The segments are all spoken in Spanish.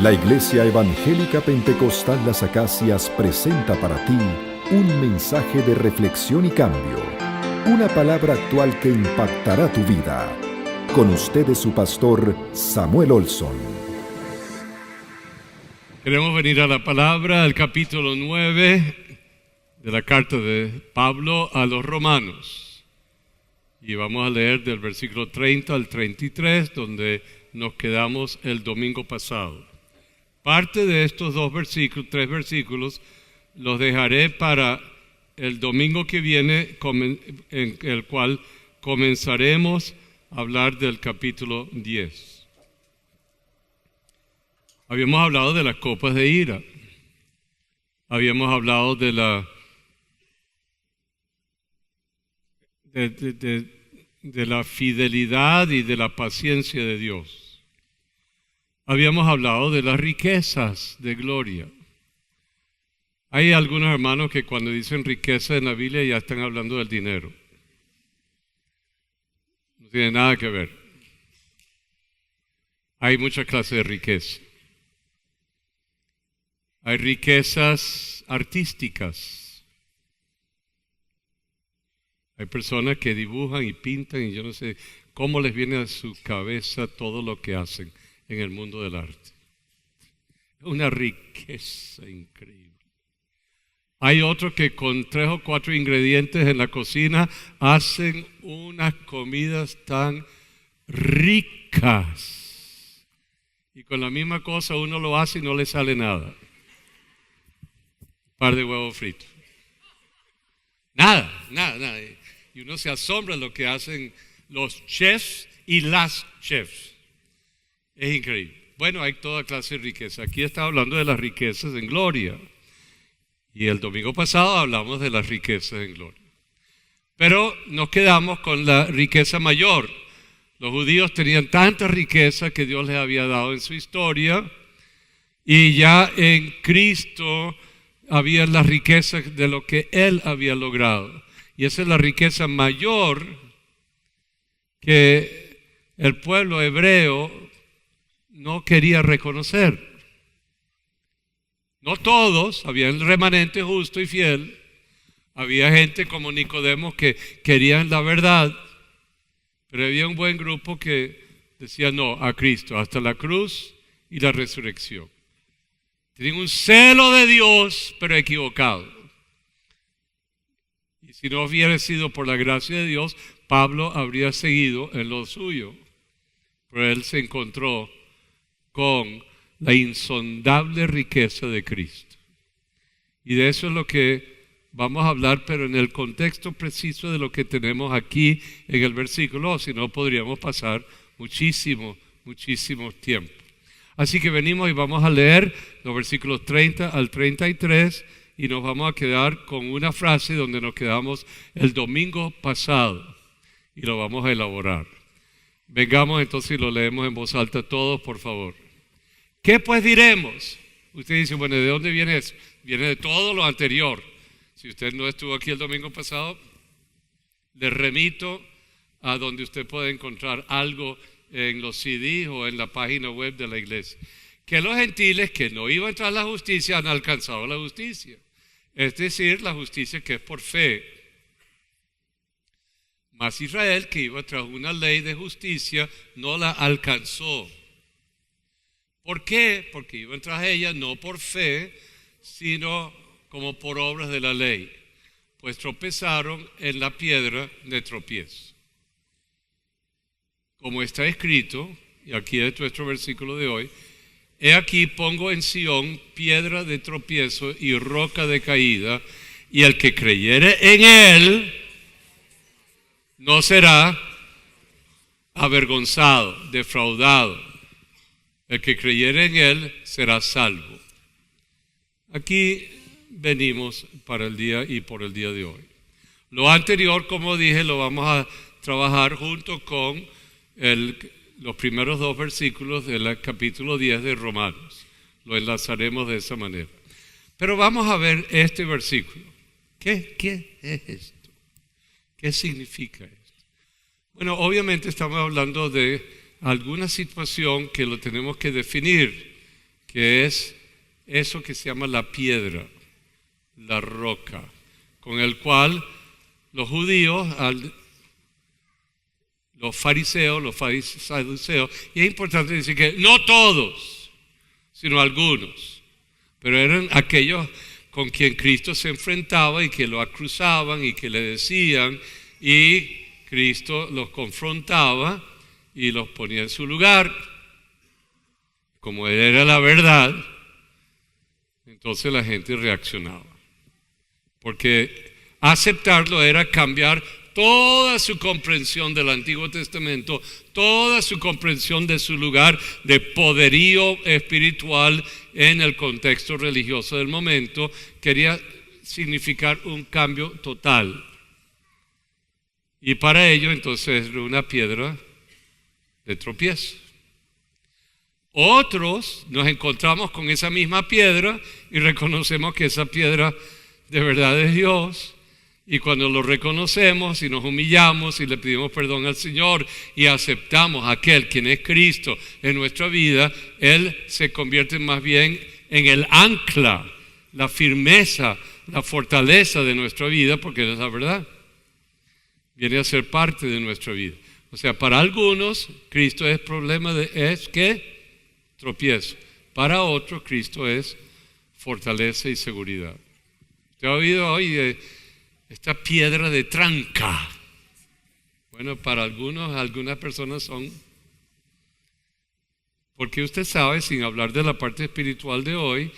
La Iglesia Evangélica Pentecostal Las Acacias presenta para ti un mensaje de reflexión y cambio, una palabra actual que impactará tu vida. Con ustedes su pastor Samuel Olson. Queremos venir a la palabra, al capítulo 9 de la carta de Pablo a los Romanos. Y vamos a leer del versículo 30 al 33, donde nos quedamos el domingo pasado. Parte de estos tres versículos, los dejaré para el domingo que viene, en el cual comenzaremos a hablar del capítulo 10. Habíamos hablado de las copas de ira. Habíamos hablado de la fidelidad y de la paciencia de Dios. Habíamos hablado de las riquezas de gloria. Hay algunos hermanos que cuando dicen riqueza en la Biblia ya están hablando del dinero. No tiene nada que ver. Hay muchas clases de riqueza. Hay riquezas artísticas. Hay personas que dibujan y pintan y yo no sé cómo les viene a su cabeza todo lo que hacen en el mundo del arte. Es una riqueza increíble. Hay otros que con 3 o 4 ingredientes en la cocina hacen unas comidas tan ricas. Y con la misma cosa uno lo hace y no le sale nada. Un par de huevos fritos. Nada. Y uno se asombra de lo que hacen los chefs y las chefs. Es increíble. Bueno, hay toda clase de riqueza. Aquí está hablando de las riquezas en gloria. Y el domingo pasado hablamos de las riquezas en gloria. Pero nos quedamos con la riqueza mayor. Los judíos tenían tanta riqueza que Dios les había dado en su historia. Y ya en Cristo había la riqueza de lo que Él había logrado. Y esa es la riqueza mayor que el pueblo hebreo no quería reconocer. No todos, había el remanente justo y fiel, había gente como Nicodemo que querían la verdad, pero había un buen grupo que decía no a Cristo, hasta la cruz y la resurrección. Tenían un celo de Dios, pero equivocado. Y si no hubiera sido por la gracia de Dios, Pablo habría seguido en lo suyo, pero él se encontró con la insondable riqueza de Cristo. Y de eso es lo que vamos a hablar, pero en el contexto preciso de lo que tenemos aquí en el versículo, si no podríamos pasar muchísimo tiempo. Así que venimos y vamos a leer los versículos 30 al 33 y nos vamos a quedar con una frase donde nos quedamos el domingo pasado y lo vamos a elaborar. Vengamos entonces y lo leemos en voz alta todos, por favor. ¿Qué pues diremos? Usted dice, bueno, ¿de dónde viene eso? Viene de todo lo anterior. Si usted no estuvo aquí el domingo pasado, le remito a donde usted puede encontrar algo en los CDs o en la página web de la iglesia. Que los gentiles que no iban tras la justicia han alcanzado la justicia. Es decir, la justicia que es por fe. Mas Israel, que iba tras una ley de justicia, no la alcanzó. ¿Por qué? Porque iban tras ella no por fe, sino como por obras de la ley, pues tropezaron en la piedra de tropiezo. Como está escrito, y aquí es nuestro versículo de hoy, he aquí pongo en Sión piedra de tropiezo y roca de caída, y el que creyere en él no será avergonzado, defraudado. El que creyere en él será salvo. Aquí venimos para el día y por el día de hoy. Lo anterior, como dije, lo vamos a trabajar junto con los primeros 2 versículos del capítulo 10 de Romanos. Lo enlazaremos de esa manera. Pero vamos a ver este versículo. ¿Qué es esto? ¿Qué significa esto? Bueno, obviamente estamos hablando de alguna situación que lo tenemos que definir. que es eso que se llama la piedra, la roca, con el cual los judíos, los fariseos, saduceos, y es importante decir que no todos, sino algunos, pero eran aquellos con quien Cristo se enfrentaba y que lo acusaban y que le decían, y Cristo los confrontaba y los ponía en su lugar. Como era la verdad, entonces la gente reaccionaba. Porque aceptarlo era cambiar toda su comprensión del Antiguo Testamento, toda su comprensión de su lugar de poderío espiritual en el contexto religioso del momento. Quería significar un cambio total. Y para ello entonces era una piedra de tropiezo. Otros nos encontramos con esa misma piedra y reconocemos que esa piedra de verdad es Dios. Y cuando lo reconocemos y nos humillamos y le pedimos perdón al Señor y aceptamos a aquel quien es Cristo en nuestra vida, Él se convierte más bien en el ancla, la firmeza, la fortaleza de nuestra vida, porque es la verdad. Viene a ser parte de nuestra vida. O sea, para algunos, Cristo es ¿qué? Tropiezo. Para otros, Cristo es fortaleza y seguridad. ¿Te ha oído hoy de esta piedra de tranca? Bueno, para algunas personas son. Porque usted sabe, sin hablar de la parte espiritual de hoy,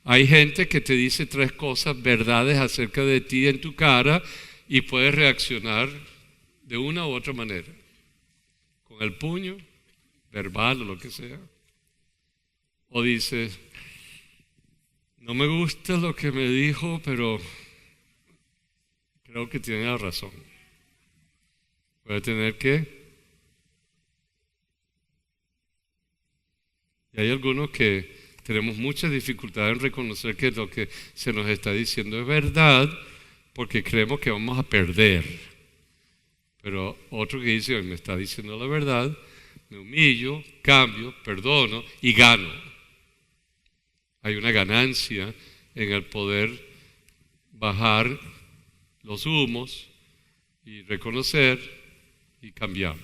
hay gente que te dice 3 cosas, verdades acerca de ti en tu cara, y puedes reaccionar de una u otra manera. Con el puño, verbal o lo que sea. O dices, no me gusta lo que me dijo, pero creo que tiene la razón. Puede tener que. Y hay algunos que tenemos mucha dificultad en reconocer que lo que se nos está diciendo es verdad, porque creemos que vamos a perder. Pero otro que dice, me está diciendo la verdad, me humillo, cambio, perdono y gano. Hay una ganancia en el poder bajar los humos y reconocer y cambiar,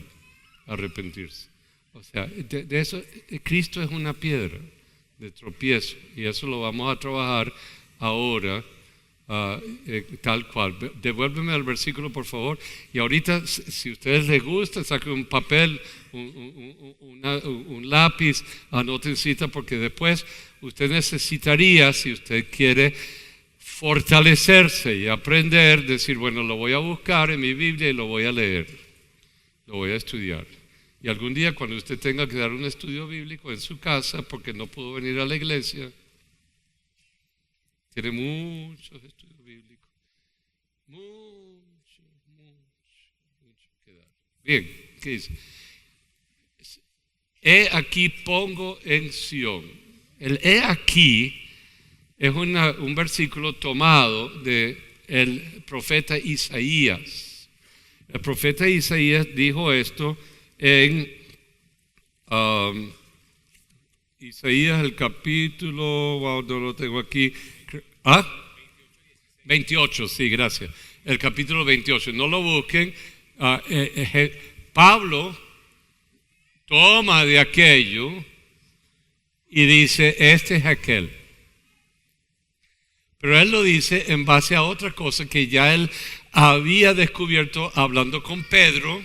arrepentirse. O sea, de eso, Cristo es una piedra de tropiezo y eso lo vamos a trabajar ahora tal cual. Devuélveme al versículo, por favor. Y ahorita, si a ustedes les gusta, saquen un papel, un lápiz, anoten cita, porque después usted necesitaría, si usted quiere fortalecerse y aprender, decir, bueno, lo voy a buscar en mi Biblia y lo voy a leer, lo voy a estudiar. Y algún día cuando usted tenga que dar un estudio bíblico en su casa porque no pudo venir a la iglesia, tiene muchos estudios bíblicos, mucho que dar. Bien, ¿qué dice? He aquí pongo en Sión. El he aquí es un versículo tomado del profeta Isaías. El profeta Isaías dijo esto en Isaías, el capítulo, no lo tengo aquí. 28, sí, gracias. El capítulo 28, no lo busquen. Pablo toma de aquello y dice, este es aquel. Pero él lo dice en base a otra cosa que ya él había descubierto hablando con Pedro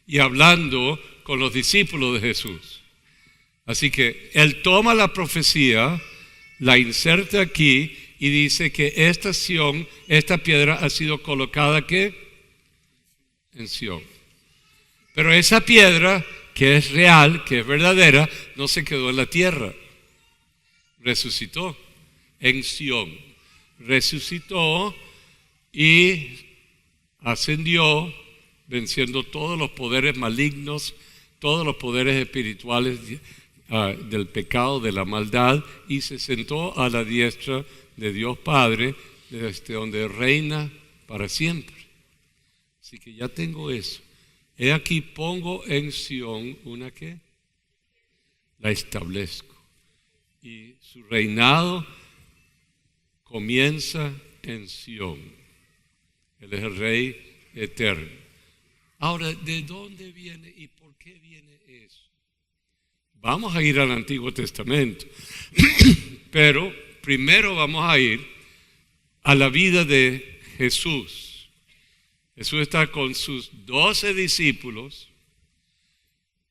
y hablando con los discípulos de Jesús. Así que él toma la profecía, la inserta aquí y dice que esta Sión, esta piedra ha sido colocada ¿qué? En Sión. Pero esa piedra que es real, que es verdadera, no se quedó en la tierra. Resucitó en Sión. Resucitó y ascendió, venciendo todos los poderes malignos, todos los poderes espirituales del pecado, de la maldad, y se sentó a la diestra de Dios Padre, desde donde reina para siempre. Así que ya tengo eso. He aquí pongo en Sión una ¿qué? La establezco. y su reinado comienza en Sión. Él es el Rey eterno. Ahora, ¿de dónde viene y por qué viene eso? Vamos a ir al Antiguo Testamento, pero primero vamos a ir a la vida de Jesús. Jesús está con sus 12 discípulos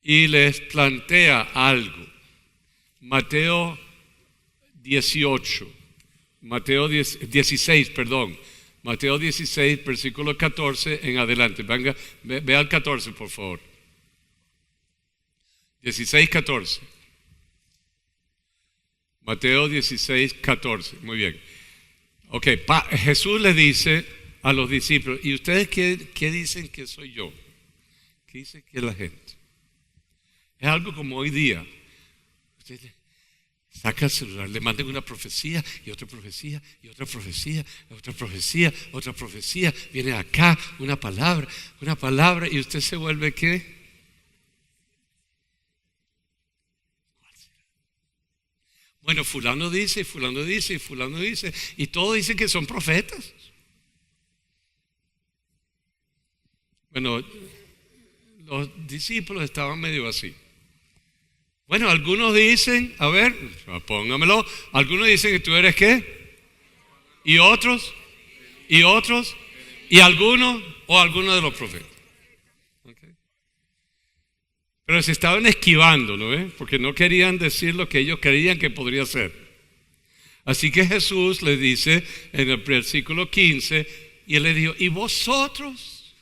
y les plantea algo. Mateo 16, Mateo 16, versículo 14 en adelante. Venga, ve al 14, por favor. 16, 14. Mateo 16, 14. Muy bien. Ok, Jesús le dice a los discípulos, ¿y ustedes qué dicen que soy yo? ¿Qué dice que es la gente? Es algo como hoy día. Usted saca el celular, le mandan una profecía y otra profecía y otra profecía, otra profecía, otra profecía. Viene acá una palabra y usted se vuelve ¿qué? Bueno, fulano dice, y fulano dice, y fulano dice, y todos dicen que son profetas. Bueno, los discípulos estaban medio así. Bueno, algunos dicen, a ver, póngamelo, algunos dicen que tú eres ¿qué? Y otros, y algunos de los profetas. Okay. Pero se estaban esquivando, ¿no? Porque no querían decir lo que ellos creían que podría ser. Así que Jesús les dice en el versículo 15, y él les dijo, ¿y vosotros?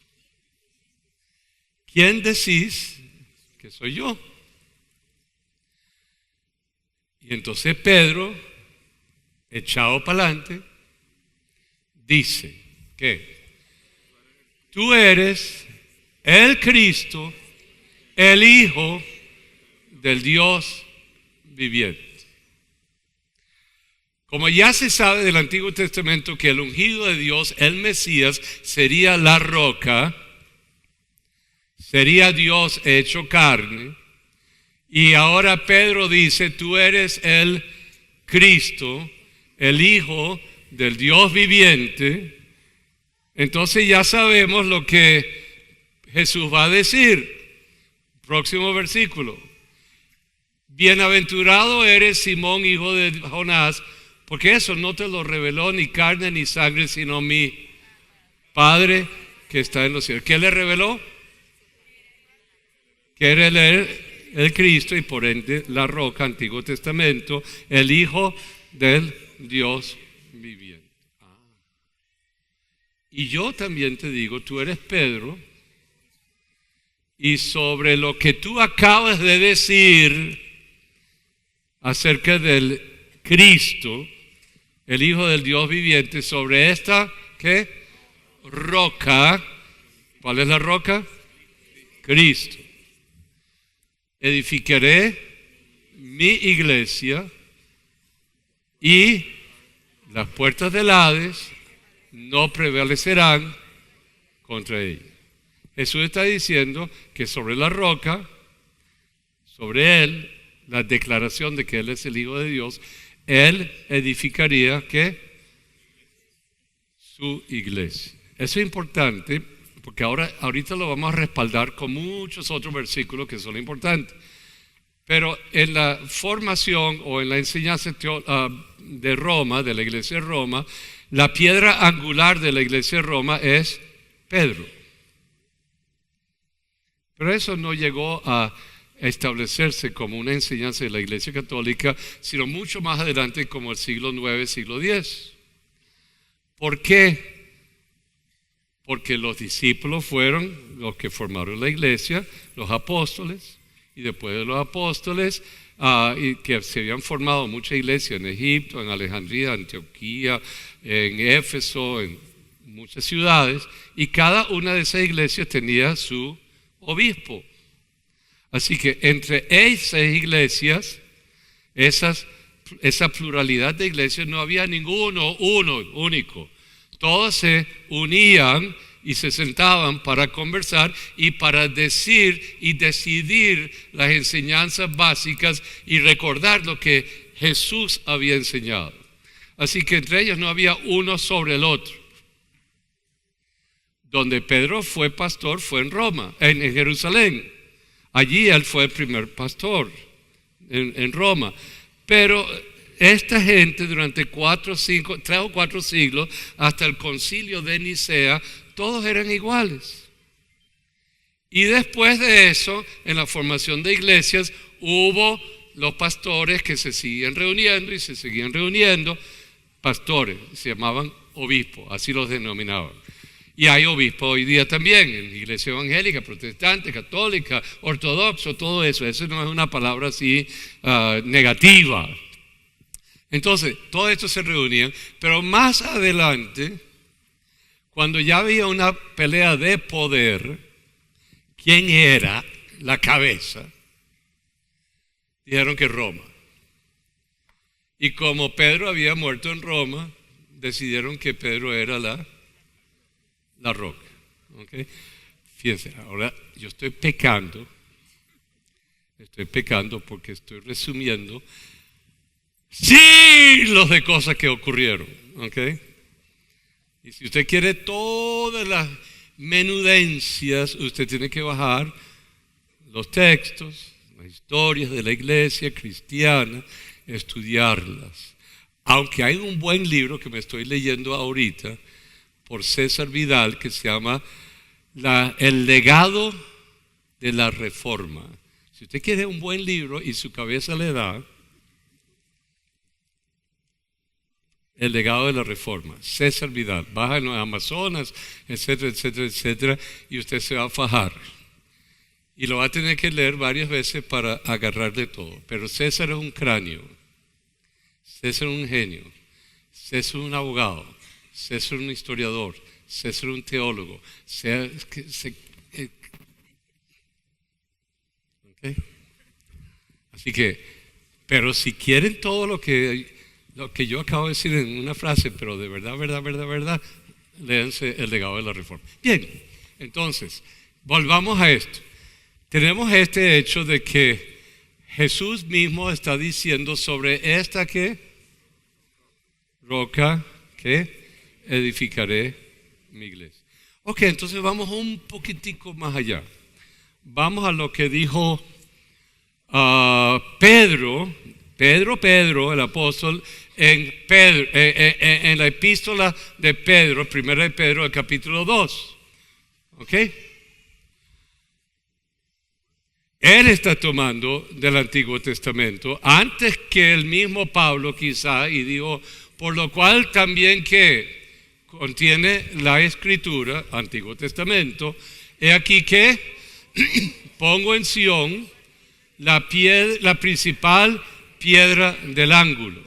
¿Quién decís que soy yo? Y entonces Pedro, echado para adelante, dice que tú eres el Cristo, el Hijo del Dios viviente. Como ya se sabe del Antiguo Testamento que el ungido de Dios, el Mesías, sería la roca, sería Dios hecho carne. Y ahora Pedro dice, tú eres el Cristo, el Hijo del Dios viviente. Entonces ya sabemos lo que Jesús va a decir. Próximo versículo. Bienaventurado eres Simón, hijo de Jonás, porque eso no te lo reveló ni carne ni sangre, sino mi Padre que está en los cielos. ¿Qué le reveló? Que era el Cristo y por ende la roca, Antiguo Testamento, el Hijo del Dios viviente. Y yo también te digo, tú eres Pedro, y sobre lo que tú acabas de decir acerca del Cristo, el Hijo del Dios viviente, sobre esta, ¿qué? Roca. ¿Cuál es la roca? Cristo. Edificaré mi iglesia y las puertas del Hades no prevalecerán contra ella. Jesús está diciendo que sobre la roca, sobre él, la declaración de que él es el Hijo de Dios, él edificaría ¿qué? Su iglesia. Eso es importante. Porque ahorita lo vamos a respaldar con muchos otros versículos que son importantes. Pero en la formación o en la enseñanza de Roma, de la iglesia de Roma, la piedra angular de la iglesia de Roma es Pedro. Pero eso no llegó a establecerse como una enseñanza de la iglesia católica, sino mucho más adelante como el siglo IX, siglo X. ¿Por qué? Porque los discípulos fueron los que formaron la iglesia, los apóstoles, y después de los apóstoles, y que se habían formado muchas iglesias en Egipto, en Alejandría, Antioquía, en Éfeso, en muchas ciudades, y cada una de esas iglesias tenía su obispo. Así que entre esas iglesias, esa pluralidad de iglesias, no había uno único. Todos se unían y se sentaban para conversar y para decir y decidir las enseñanzas básicas y recordar lo que Jesús había enseñado. Así que entre ellos no había uno sobre el otro. Donde Pedro fue pastor fue en Roma, en Jerusalén. Allí él fue el primer pastor en Roma. Pero esta gente durante 3 o 4 siglos, hasta el concilio de Nicea, todos eran iguales. Y después de eso, en la formación de iglesias, hubo los pastores que se siguen reuniendo y se seguían reuniendo. Pastores, se llamaban obispos, así los denominaban. Y hay obispos hoy día también, en iglesia evangélica, protestante, católica, ortodoxo, todo eso. Eso no es una palabra así negativa. Entonces, todo esto se reunían, pero más adelante, cuando ya había una pelea de poder, ¿quién era la cabeza? Dijeron que Roma. Y como Pedro había muerto en Roma, decidieron que Pedro era la roca. ¿Okay? Fíjense, ahora yo estoy pecando porque estoy resumiendo siglos de cosas que ocurrieron. ¿Okay? Y si usted quiere todas las menudencias, usted tiene que bajar los textos, las historias de la iglesia cristiana, estudiarlas. Aunque hay un buen libro que me estoy leyendo ahorita por César Vidal que se llama El legado de la Reforma. Si usted quiere un buen libro y su cabeza le da, El legado de la Reforma, César Vidal, baja en los Amazonas, etcétera, etcétera, etcétera, y usted se va a fajar. Y lo va a tener que leer varias veces para agarrar de todo. Pero César es un cráneo, César es un genio, César es un abogado, César es un historiador, César es un teólogo. ¿Okay? Así que, pero si quieren todo lo que yo acabo de decir en una frase, pero de verdad, léanse El legado de la Reforma. Bien, entonces, volvamos a esto. Tenemos este hecho de que Jesús mismo está diciendo sobre esta que roca que edificaré mi iglesia. Ok, entonces vamos un poquitico más allá. Vamos a lo que dijo Pedro, el apóstol, en la epístola de Pedro, primera de Pedro, el capítulo 2. ¿Ok? Él está tomando del Antiguo Testamento, antes que el mismo Pablo quizá, y dijo, por lo cual también que contiene la Escritura, Antiguo Testamento, he aquí que pongo en Sión la principal piedra del ángulo,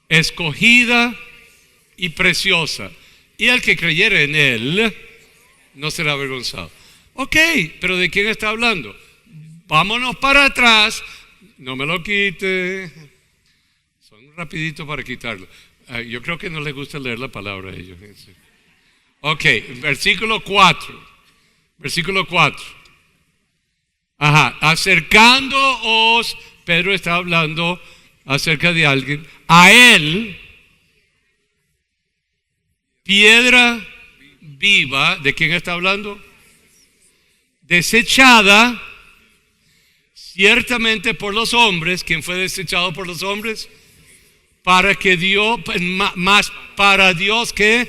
escogida y preciosa, y el que creyere en él no será avergonzado. Ok, pero ¿de quién está hablando? Vámonos para atrás, no me lo quite, son rapiditos para quitarlo. Yo creo que no les gusta leer la palabra a ellos. Ok, versículo 4. Acercándoos, Pedro está hablando acerca de alguien, a él, piedra viva, ¿de quién está hablando? Desechada ciertamente por los hombres. ¿Quién fue desechado por los hombres? Para que Dios, más para Dios que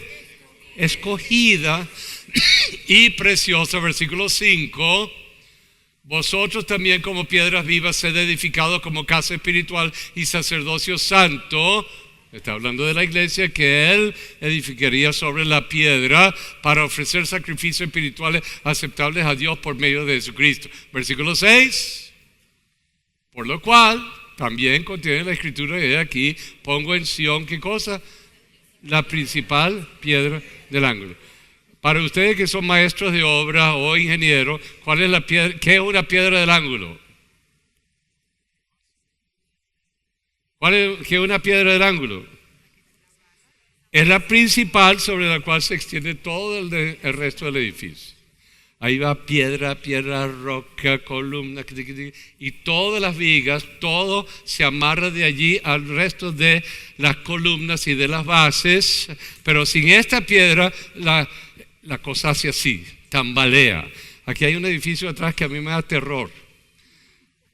escogida y preciosa. Versículo 5. Vosotros también como piedras vivas sed edificados como casa espiritual y sacerdocio santo. Está hablando de la iglesia, que él edificaría sobre la piedra para ofrecer sacrificios espirituales aceptables a Dios por medio de Jesucristo. Versículo 6. Por lo cual también contiene la escritura de aquí, pongo en Sión, ¿qué cosa? La principal piedra del ángulo. Para ustedes que son maestros de obra o ingenieros, ¿cuál es la piedra? ¿Qué es una piedra del ángulo? ¿Qué es una piedra del ángulo? Es la principal sobre la cual se extiende todo el resto del edificio. Ahí va piedra, roca, columna, y todas las vigas, todo se amarra de allí al resto de las columnas y de las bases. Pero sin esta piedra, la cosa hace así, tambalea. Aquí hay un edificio atrás que a mí me da terror,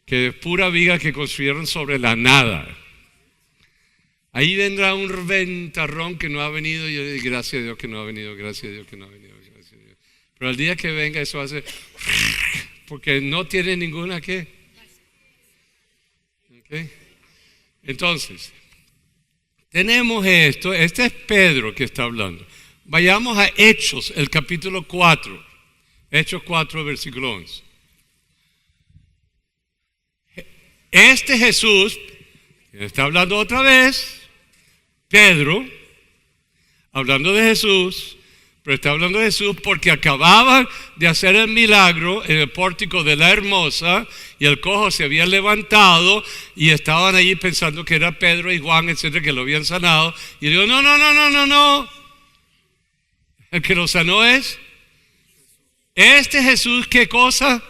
que es pura viga que construyeron sobre la nada. Ahí vendrá un ventarrón que no ha venido. Yo digo, gracias a Dios que no ha venido, gracias a Dios que no ha venido. Pero el día que venga eso hace, porque no tiene ninguna ¿qué? ¿Okay? Entonces, tenemos esto, este es Pedro que está hablando. Vayamos a Hechos, el capítulo 4, Hechos 4, versículo 11. Este Jesús, que está hablando otra vez, Pedro, hablando de Jesús. Pero está hablando de Jesús porque acababan de hacer el milagro en el pórtico de la Hermosa y el cojo se había levantado y estaban allí pensando que era Pedro y Juan, etcétera, que lo habían sanado. Y dijo, no. El que lo sanó es este Jesús. ¿Qué cosa?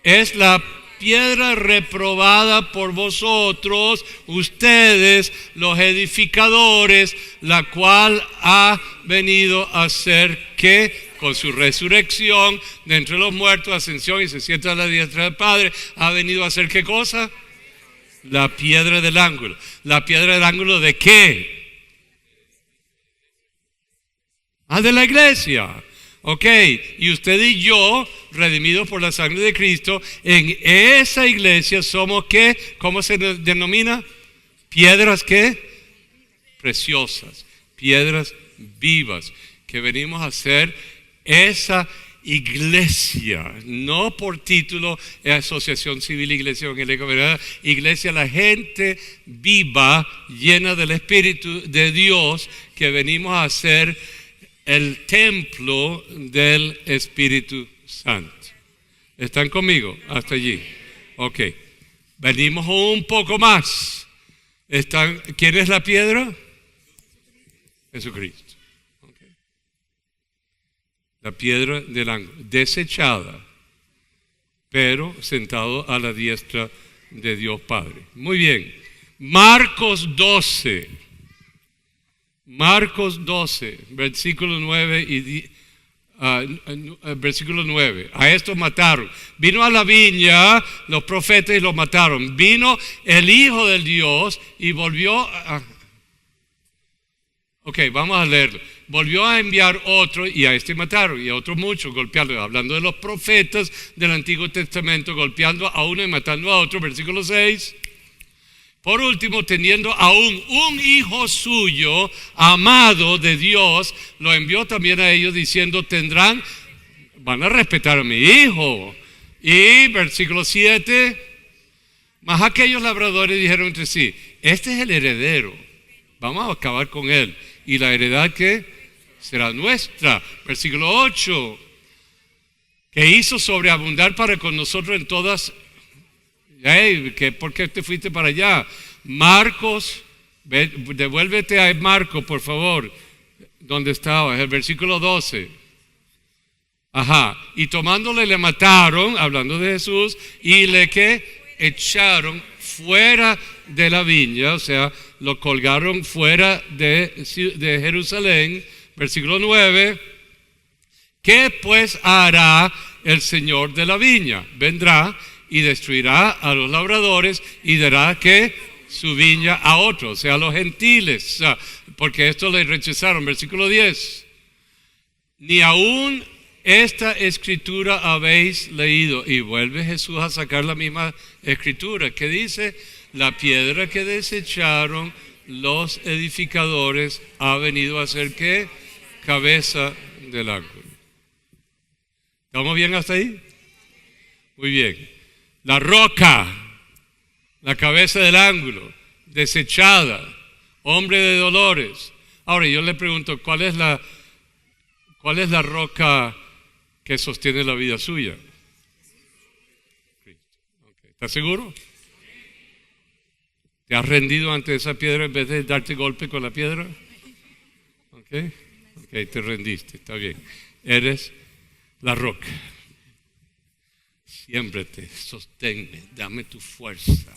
Es la piedra reprobada por vosotros, ustedes, los edificadores, la cual ha venido a ser que con su resurrección de entre los muertos, ascensión y se sienta a la diestra del Padre, ha venido a ser ¿qué cosa? La piedra del ángulo. ¿La piedra del ángulo de qué? De la iglesia. Ok, y usted y yo, redimidos por la sangre de Cristo, en esa iglesia somos ¿qué? ¿Cómo se denomina? Piedras ¿qué? Preciosas, piedras vivas, que venimos a ser esa iglesia, no por título, Asociación Civil Iglesia Evangélica, ¿verdad? Iglesia, la gente viva, llena del Espíritu de Dios, que venimos a ser el templo del Espíritu Santo. ¿Están conmigo hasta allí? Ok. Venimos un poco más. ¿Quién es la piedra? Jesucristo. Okay. La piedra del ángulo, desechada, pero sentado a la diestra de Dios Padre. Muy bien. Marcos 12. Marcos 12, versículo 9 versículo 9. A estos mataron. Vino a la viña los profetas y los mataron. Vino el Hijo del Dios y volvió a... Ok, vamos a leerlo. Volvió a enviar otro y a este mataron y a otros muchos golpeando. Hablando de los profetas del Antiguo Testamento, golpeando a uno y matando a otro. Versículo 6. Por último, teniendo aún un hijo suyo, amado de Dios, lo envió también a ellos diciendo, van a respetar a mi hijo. Y versículo 7, mas aquellos labradores dijeron entre sí, este es el heredero, vamos a acabar con él. Y la heredad que será nuestra. Versículo 8, que hizo sobreabundar para con nosotros en todas... ¿por qué te fuiste para allá? Marcos, devuélvete a Marcos, por favor. ¿Dónde estaba? El versículo 12. Y tomándole le mataron, hablando de Jesús, y le echaron fuera de la viña, o sea, lo colgaron fuera de Jerusalén. Versículo 9. ¿Qué pues hará el Señor de la viña? Vendrá y destruirá a los labradores y dará que su viña a otros, o sea, a los gentiles, porque esto le rechazaron. Versículo 10. Ni aún esta escritura habéis leído. Y vuelve Jesús a sacar la misma escritura que dice, la piedra que desecharon los edificadores ha venido a ser ¿qué? Cabeza del ángulo. ¿Estamos bien hasta ahí? Muy bien. La roca, la cabeza del ángulo, desechada, hombre de dolores. Ahora yo le pregunto, ¿cuál es la roca que sostiene la vida suya? Okay. ¿Estás seguro? ¿Te has rendido ante esa piedra en vez de darte golpe con la piedra? Ok, te rendiste, está bien. Eres la roca. Siémbrate, sosténme, dame tu fuerza,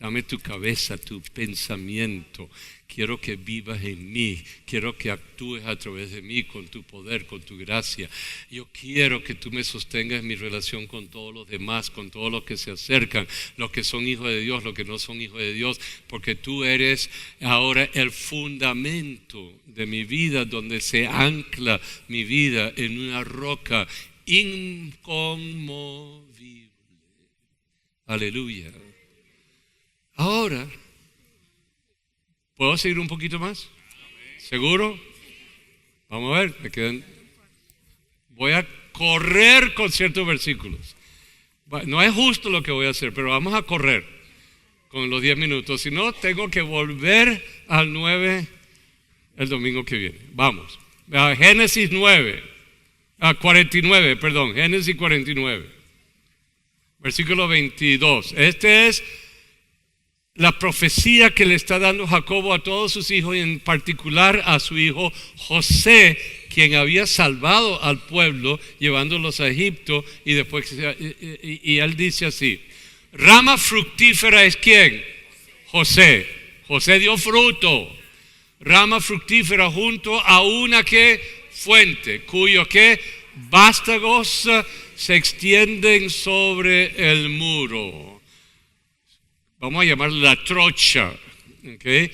dame tu cabeza, tu pensamiento. Quiero que vivas en mí, quiero que actúes a través de mí con tu poder, con tu gracia. Yo quiero que tú me sostengas en mi relación con todos los demás, con todos los que se acercan, los que son hijos de Dios, los que no son hijos de Dios, porque tú eres ahora el fundamento de mi vida, donde se ancla mi vida en una roca inconmovible. Aleluya. Ahora, ¿puedo seguir un poquito más? ¿Seguro? Vamos a ver, me quedan. Voy a correr con ciertos versículos. No es justo lo que voy a hacer, pero vamos a correr con los 10 minutos. Si no, tengo que volver al 9 el domingo que viene. Vamos. A Génesis 49, perdón. Génesis 49. Versículo 22. Este es la profecía que le está dando Jacobo a todos sus hijos y en particular a su hijo José, quien había salvado al pueblo llevándolos a Egipto, y después y él dice así: rama fructífera es ¿quién? José. José dio fruto. Rama fructífera junto a una que fuente, cuyos que vástagos se extienden sobre el muro. Vamos a llamarla la trocha. ¿Okay?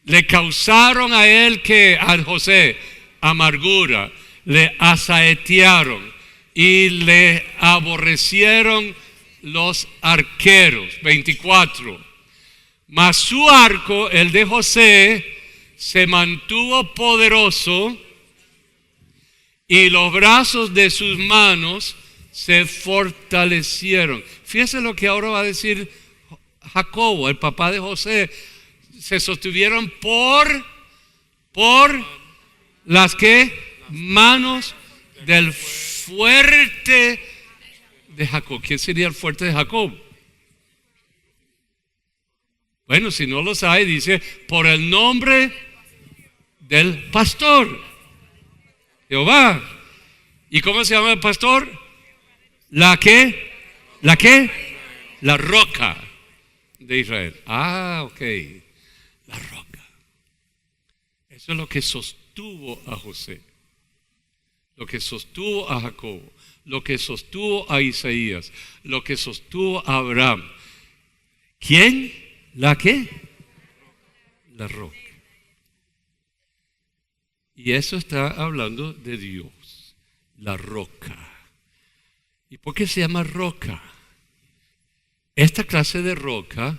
Le causaron a él a José amargura, le asaetearon y le aborrecieron los arqueros. 24. Mas su arco, el de José, se mantuvo poderoso y los brazos de sus manos se fortalecieron. Fíjese lo que ahora va a decir Jacobo, el papá de José. Se sostuvieron por las que manos del fuerte de Jacob. ¿Quién sería el fuerte de Jacob? Bueno, si no lo sabe, dice por el nombre del pastor, Jehová. ¿Y cómo se llama el pastor? ¿La qué? La roca de Israel. Ok. La roca. Eso es lo que sostuvo a José, lo que sostuvo a Jacob, lo que sostuvo a Isaías, lo que sostuvo a Abraham. ¿Quién? ¿La qué? La roca. Y eso está hablando de Dios, la roca. ¿Y por qué se llama roca? Esta clase de roca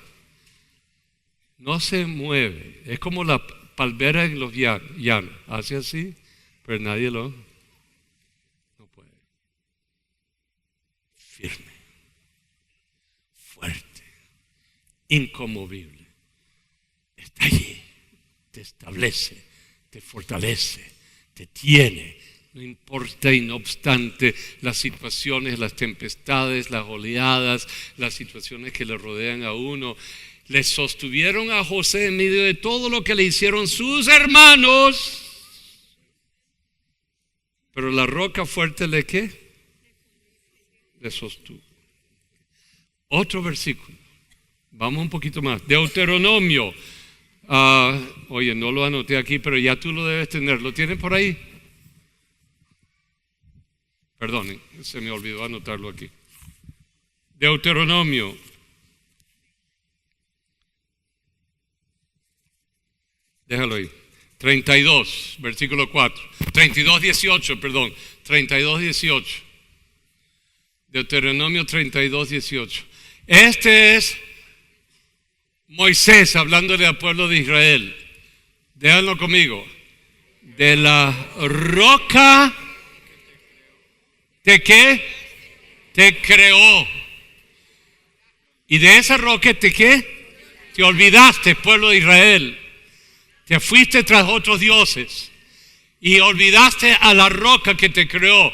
no se mueve. Es como la palmera en los llanos. Hace así, pero nadie no puede. Firme, fuerte, inconmovible. Está allí, te establece, te fortalece, te tiene. No importa y no obstante las situaciones, las tempestades, las oleadas, las situaciones que le rodean a uno. Le sostuvieron a José en medio de todo lo que le hicieron sus hermanos. Pero la roca fuerte le ¿qué? Le sostuvo. Otro versículo. Vamos un poquito más. Deuteronomio. Oye, no lo anoté aquí, pero ya tú lo debes tener. ¿Lo tienes por ahí? Perdón, se me olvidó anotarlo aquí. Deuteronomio. Déjalo ahí. 32, versículo 4. 32:18, perdón. 32:18. Deuteronomio 32:18. Este es Moisés hablándole al pueblo de Israel. Déjenlo conmigo. De la roca de que te creó. Y de esa roca te ¿qué? Te olvidaste, pueblo de Israel. Te fuiste tras otros dioses y olvidaste a la roca que te creó.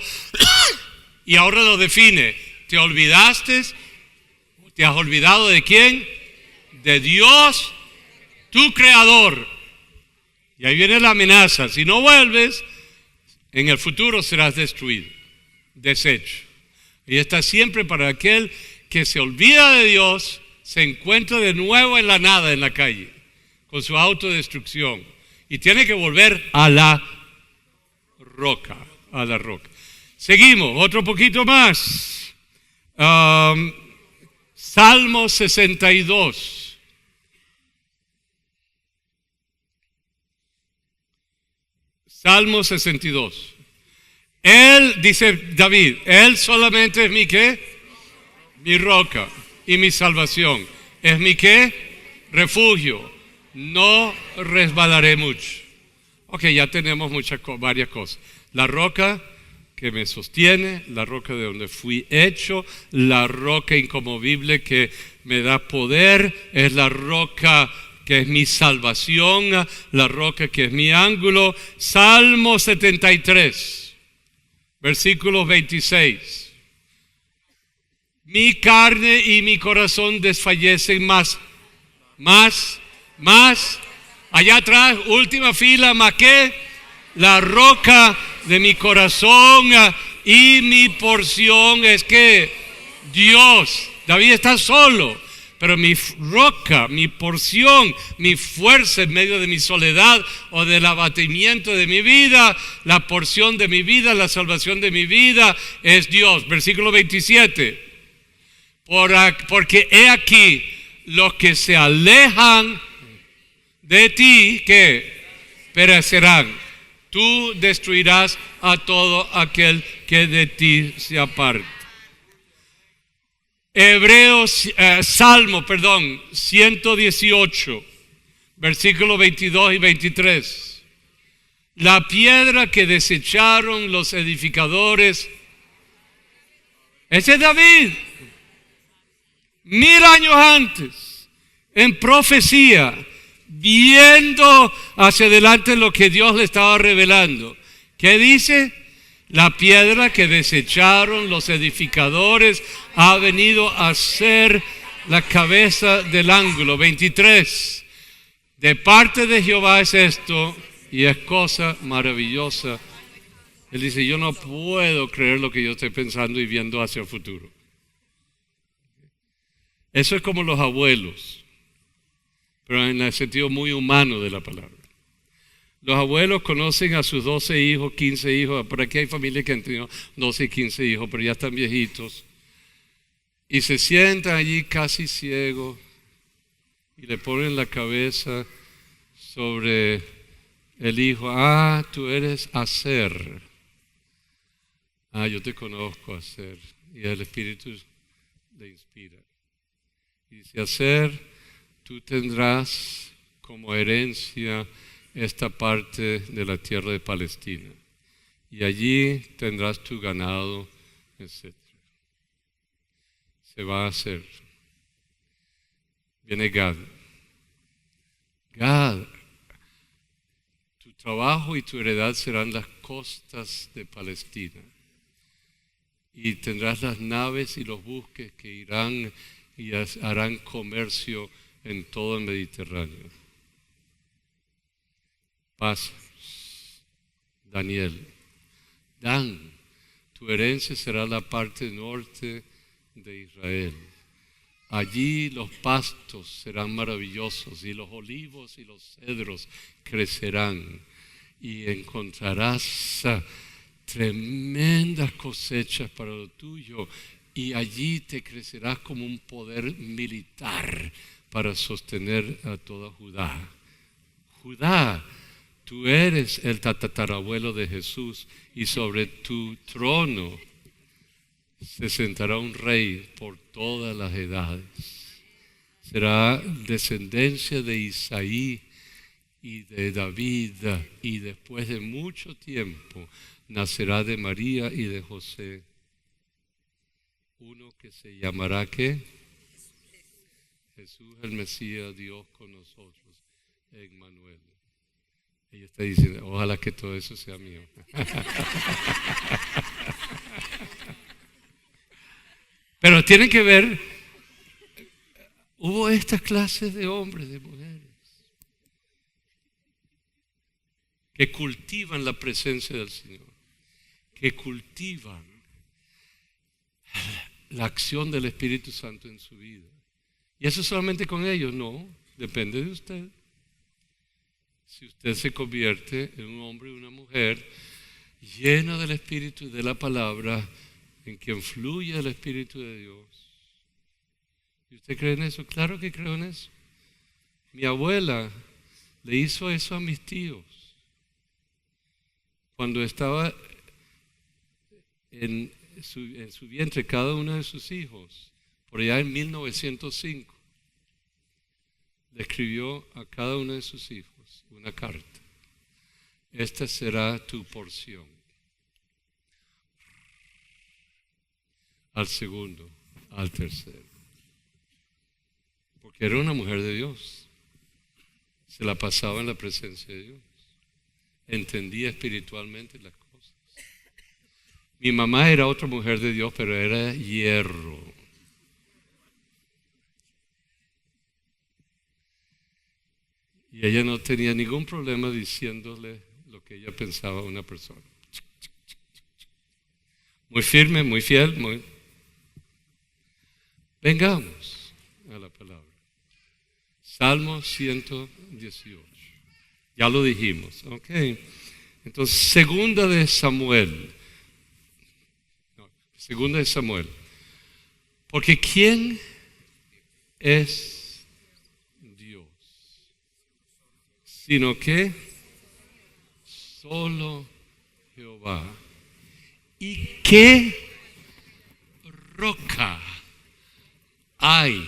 Y ahora lo define. ¿Te olvidaste? ¿Te has olvidado de quién? De Dios, tu creador. Y ahí viene la amenaza. Si no vuelves, en el futuro serás destruido, deshecho. Y está siempre para aquel que se olvida de Dios, se encuentra de nuevo en la nada, en la calle, con su autodestrucción. Y tiene que volver a la roca, a la roca. Seguimos, otro poquito más. Salmo 62. Salmo 62. Él, dice David, Él solamente es mi ¿qué? Mi roca y mi salvación. Es mi ¿qué? Refugio. No resbalaré mucho. Ok, ya tenemos varias cosas. La roca que me sostiene, la roca de donde fui hecho, la roca inconmovible que me da poder, es la roca que es mi salvación, la roca que es mi ángulo. Salmo 73, versículo 26. Mi carne y mi corazón desfallecen más. Allá atrás, última fila, más que la roca de mi corazón y mi porción es que Dios. David está solo, pero mi roca, mi porción, mi fuerza en medio de mi soledad o del abatimiento de mi vida, la porción de mi vida, la salvación de mi vida es Dios. Versículo 27. Porque he aquí los que se alejan de ti, que perecerán. Tú destruirás a todo aquel que de ti se aparta. Salmo 118, versículos 22 y 23. La piedra que desecharon los edificadores. Ese es David. 1000 años antes, en profecía, viendo hacia adelante lo que Dios le estaba revelando. ¿Qué dice? La piedra que desecharon los edificadores ha venido a ser la cabeza del ángulo. 23. De parte de Jehová es esto, y es cosa maravillosa. Él dice, yo no puedo creer lo que yo estoy pensando y viendo hacia el futuro. Eso es como los abuelos, pero en el sentido muy humano de la palabra. Los abuelos conocen a sus 12 hijos, 15 hijos. Por aquí hay familias que han tenido 12 y 15 hijos, pero ya están viejitos. Y se sientan allí casi ciegos y le ponen la cabeza sobre el hijo. Tú eres Aser. Yo te conozco, Aser. Y el Espíritu le inspira. Y dice, Aser, tú tendrás como herencia esta parte de la tierra de Palestina. Y allí tendrás tu ganado, etc. Se va a hacer. Viene Gad. Gad, tu trabajo y tu heredad serán las costas de Palestina. Y tendrás las naves y los buques que irán y harán comercio en todo el Mediterráneo. Paz. Daniel. Dan, tu herencia será la parte norte de Israel. Allí los pastos serán maravillosos y los olivos y los cedros crecerán y encontrarás tremendas cosechas para lo tuyo y allí te crecerás como un poder militar para sostener a toda Judá. Judá, tú eres el tatarabuelo de Jesús y sobre tu trono se sentará un rey por todas las edades. Será descendencia de Isaí y de David y después de mucho tiempo nacerá de María y de José uno que se llamará ¿qué? Jesús el Mesías, Dios con nosotros, Emmanuel. Ella está diciendo, ojalá que todo eso sea mío. Pero tienen que ver, hubo estas clases de hombres, de mujeres. que cultivan la presencia del Señor, que cultivan la acción del Espíritu Santo en su vida. Y eso solamente con ellos, no, depende de usted. Si usted se convierte en un hombre o una mujer lleno del Espíritu y de la palabra, en quien fluye el Espíritu de Dios. ¿Y usted cree en eso? Claro que creo en eso. Mi abuela le hizo eso a mis tíos. Cuando estaba en su vientre cada uno de sus hijos, por allá en 1905, le escribió a cada uno de sus hijos una carta. Esta será tu porción. Al segundo, al tercero. Porque era una mujer de Dios. Se la pasaba en la presencia de Dios. Entendía espiritualmente las cosas. Mi mamá era otra mujer de Dios, pero era hierro. Y ella no tenía ningún problema diciéndole lo que ella pensaba a una persona. Muy firme, muy fiel, muy... Vengamos a la palabra. Salmo 118. Ya lo dijimos, ok. Entonces, segunda de Samuel. Porque ¿quién es Dios? Sino que solo Jehová. ¿Y qué roca hay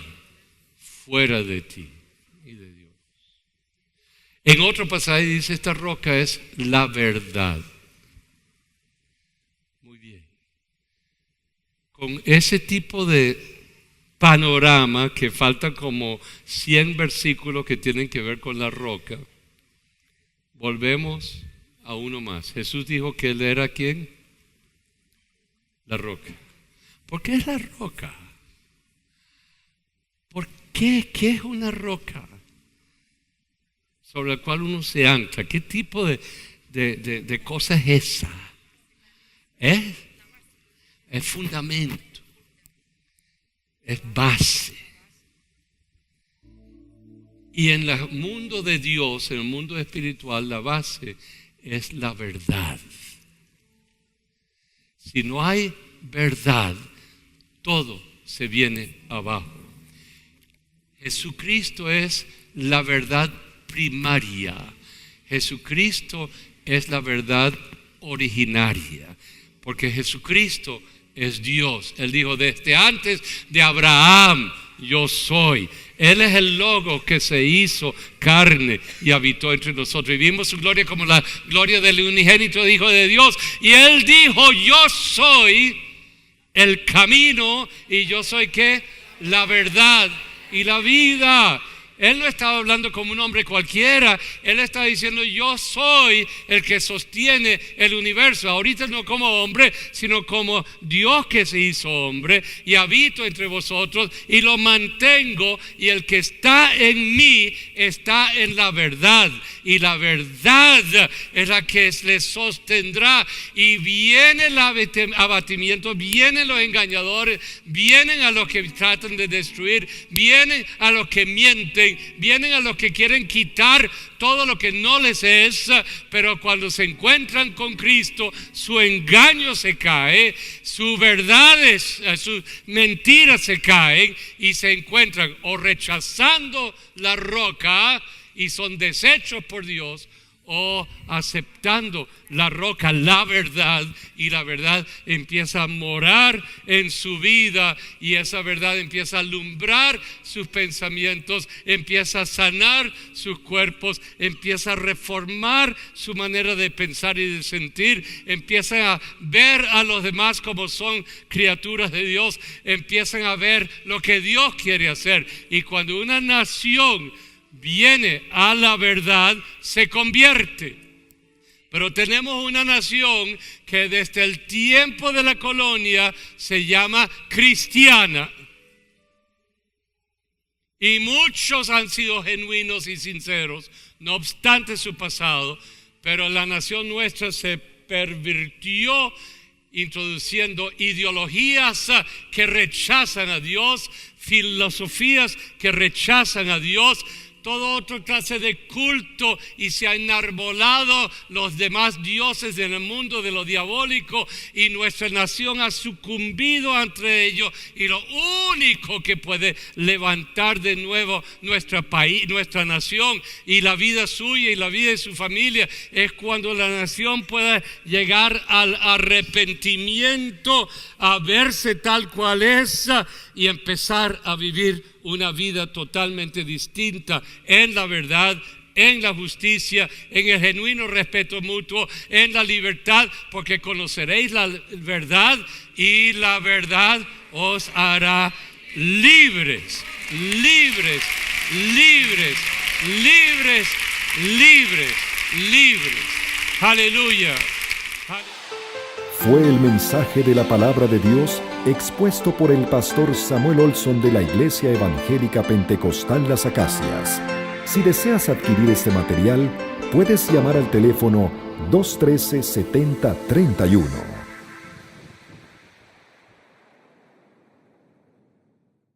fuera de ti y de Dios? En otro pasaje dice, esta roca es la verdad. Muy bien. Con ese tipo de panorama, que faltan como 100 versículos que tienen que ver con la roca, volvemos a uno más. Jesús dijo que Él era ¿quién? La roca. ¿Por qué es la roca? ¿Por qué? ¿Qué es una roca sobre la cual uno se ancla? ¿Qué tipo de cosa es esa? Es fundamento, es base. Y en el mundo de Dios, en el mundo espiritual, la base es la verdad. Si no hay verdad, todo se viene abajo. Jesucristo es la verdad primaria. Jesucristo es la verdad originaria. Porque Jesucristo es Dios. Él dijo, desde antes de Abraham yo soy. Él es el Logo que se hizo carne y habitó entre nosotros. Y vimos su gloria como la gloria del unigénito Hijo de Dios. Y Él dijo, yo soy el camino y yo soy ¿qué? La verdad y la vida. Él no estaba hablando como un hombre cualquiera. Él estaba diciendo, yo soy el que sostiene el universo. Ahorita no como hombre, sino como Dios que se hizo hombre. Y habito entre vosotros y lo mantengo. Y el que está en mí está en la verdad. Y la verdad es la que le sostendrá. Y viene el abatimiento, vienen los engañadores, vienen a los que tratan de destruir, vienen a los que mienten, vienen a los que quieren quitar todo lo que no les es, pero cuando se encuentran con Cristo, su engaño se cae, sus verdades, sus mentiras se caen y se encuentran o rechazando la roca y son deshechos por Dios, o aceptando la roca, la verdad, y la verdad empieza a morar en su vida y esa verdad empieza a alumbrar sus pensamientos, empieza a sanar sus cuerpos, empieza a reformar su manera de pensar y de sentir, empieza a ver a los demás como son criaturas de Dios, empiezan a ver lo que Dios quiere hacer. Y cuando una nación viene a la verdad, se convierte. Pero tenemos una nación que desde el tiempo de la colonia se llama cristiana. Y muchos han sido genuinos y sinceros, no obstante su pasado, Pero la nación nuestra se pervirtió introduciendo ideologías que rechazan a Dios, filosofías que rechazan a Dios, toda otra clase de culto, y se han enarbolado los demás dioses en el mundo de lo diabólico, y nuestra nación ha sucumbido ante ellos, y lo único que puede levantar de nuevo nuestro país, nuestra nación y la vida suya y la vida de su familia es cuando la nación pueda llegar al arrepentimiento, a verse tal cual es y empezar a vivir una vida totalmente distinta en la verdad, en la justicia, en el genuino respeto mutuo, en la libertad, porque conoceréis la verdad y la verdad os hará libres, libres, libres, libres, libres, libres. Aleluya. Fue el mensaje de la palabra de Dios expuesto por el pastor Samuel Olson de la Iglesia Evangélica Pentecostal Las Acacias. Si deseas adquirir este material, puedes llamar al teléfono 213-7031.